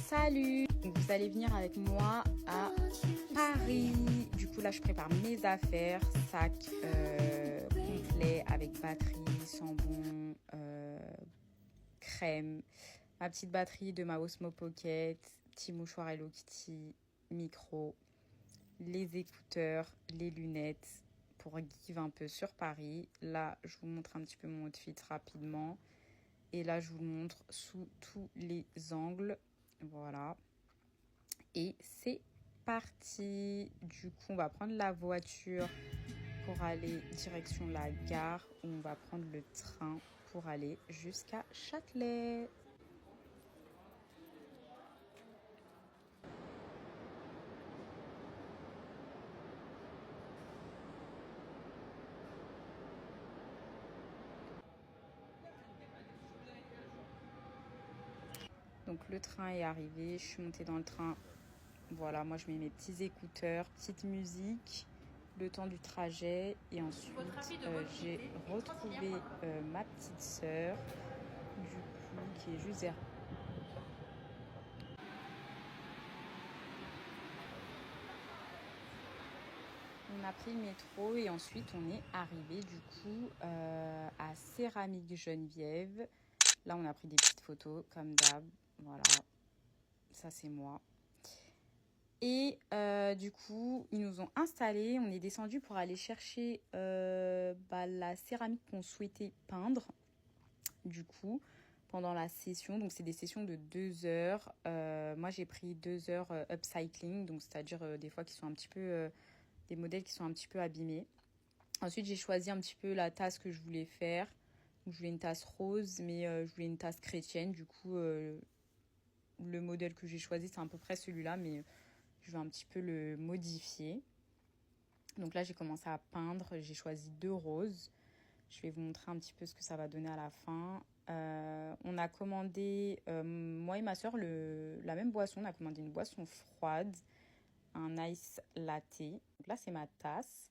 Salut! Vous allez venir avec moi à Paris. Du coup là je prépare mes affaires, sac complet avec batterie, sambon, crème, ma petite batterie de ma Osmo Pocket, petit mouchoir Hello Kitty, micro, les écouteurs, les lunettes pour give un peu sur Paris. Là je vous montre un petit peu mon outfit rapidement. Et là, je vous le montre sous tous les angles. Voilà. Et c'est parti. Du coup, on va prendre la voiture pour aller direction la gare. Où on va prendre le train pour aller jusqu'à Châtelet. Donc le train est arrivé, je suis montée dans le train. Voilà, moi je mets mes petits écouteurs, petite musique, le temps du trajet. Et ensuite, j'ai retrouvé ma petite sœur, du coup, qui est juste derrière. On a pris le métro et ensuite on est arrivé du coup à Céramique Geneviève. Là on a pris des petites photos comme d'hab. Voilà, ça c'est moi. Et du coup ils nous ont installés. On est descendu pour aller chercher la céramique qu'on souhaitait peindre. Du coup pendant la session, donc c'est des sessions de 2 heures. Moi j'ai pris 2 heures upcycling, donc c'est-à-dire des fois qui sont un petit peu... des modèles qui sont un petit peu abîmés. Ensuite, j'ai choisi un petit peu la tasse que je voulais faire. Donc, je voulais une tasse rose, mais je voulais une tasse chrétienne. Du coup, le modèle que j'ai choisi, c'est à peu près celui-là, mais je vais un petit peu le modifier. Donc là, j'ai commencé à peindre. J'ai choisi 2 roses. Je vais vous montrer un petit peu ce que ça va donner à la fin. On a commandé, moi et ma soeur, la même boisson. On a commandé une boisson froide, un ice latte. Donc là, c'est ma tasse.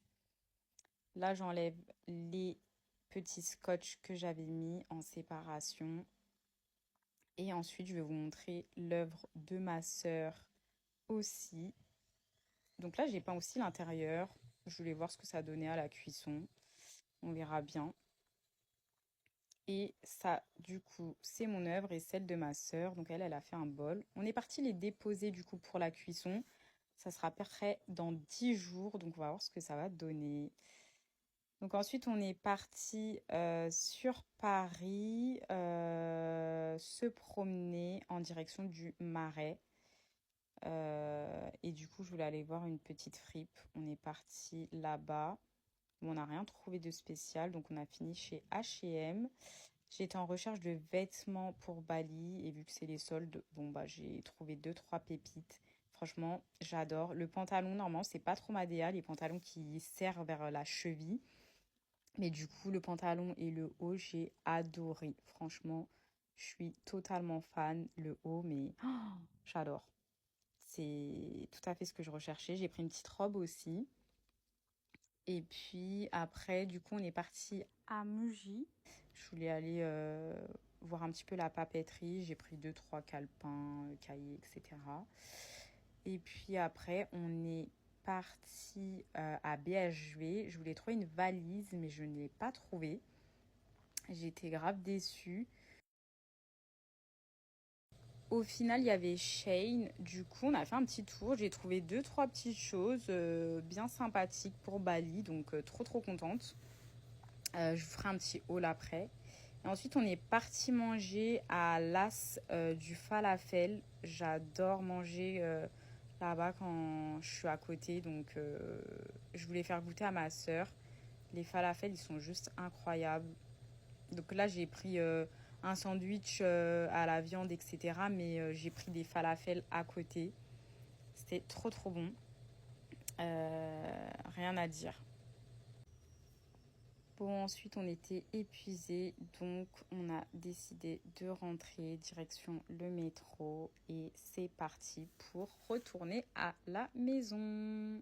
Là, j'enlève les petits scotch que j'avais mis en séparation. Et ensuite, je vais vous montrer l'œuvre de ma sœur aussi. Donc là, j'ai peint aussi l'intérieur. Je voulais voir ce que ça donnait à la cuisson. On verra bien. Et ça, du coup, c'est mon œuvre et celle de ma sœur. Donc elle a fait un bol. On est parti les déposer du coup pour la cuisson. Ça sera prêt dans 10 jours. Donc on va voir ce que ça va donner. Donc ensuite, on est parti sur Paris, se promener en direction du Marais. Et du coup, je voulais aller voir une petite fripe. On est parti là-bas. Bon, on n'a rien trouvé de spécial, donc on a fini chez H&M. J'étais en recherche de vêtements pour Bali et vu que c'est les soldes, bon bah j'ai trouvé 2-3 pépites. Franchement, j'adore. Le pantalon, normalement, c'est pas trop ma DA, les pantalons qui serrent vers la cheville. Mais du coup, le pantalon et le haut, j'ai adoré. Franchement, je suis totalement fan. Le haut, mais j'adore. C'est tout à fait ce que je recherchais. J'ai pris une petite robe aussi. Et puis après, du coup, on est parti à Muji. Je voulais aller voir un petit peu la papeterie. J'ai pris 2-3 calepins, cahiers, etc. Et puis après, on est parti à BHV. Je voulais trouver une valise, mais je ne l'ai pas trouvée. J'étais grave déçue. Au final, il y avait Shein. Du coup, on a fait un petit tour. J'ai trouvé 2-3 petites choses bien sympathiques pour Bali. Donc, trop contente. Je vous ferai un petit haul après. Et ensuite, on est parti manger à l'As du falafel. J'adore manger là-bas quand je suis à côté. Donc, je voulais faire goûter à ma sœur. Les falafels, ils sont juste incroyables. Donc là, j'ai pris un sandwich à la viande, etc. Mais j'ai pris des falafels à côté. C'était trop bon. Rien à dire. Bon, ensuite, on était épuisés. Donc, on a décidé de rentrer direction le métro. Et c'est parti pour retourner à la maison.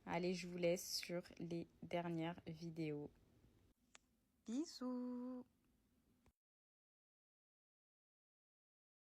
Allez, je vous laisse sur les dernières vidéos. Bisous!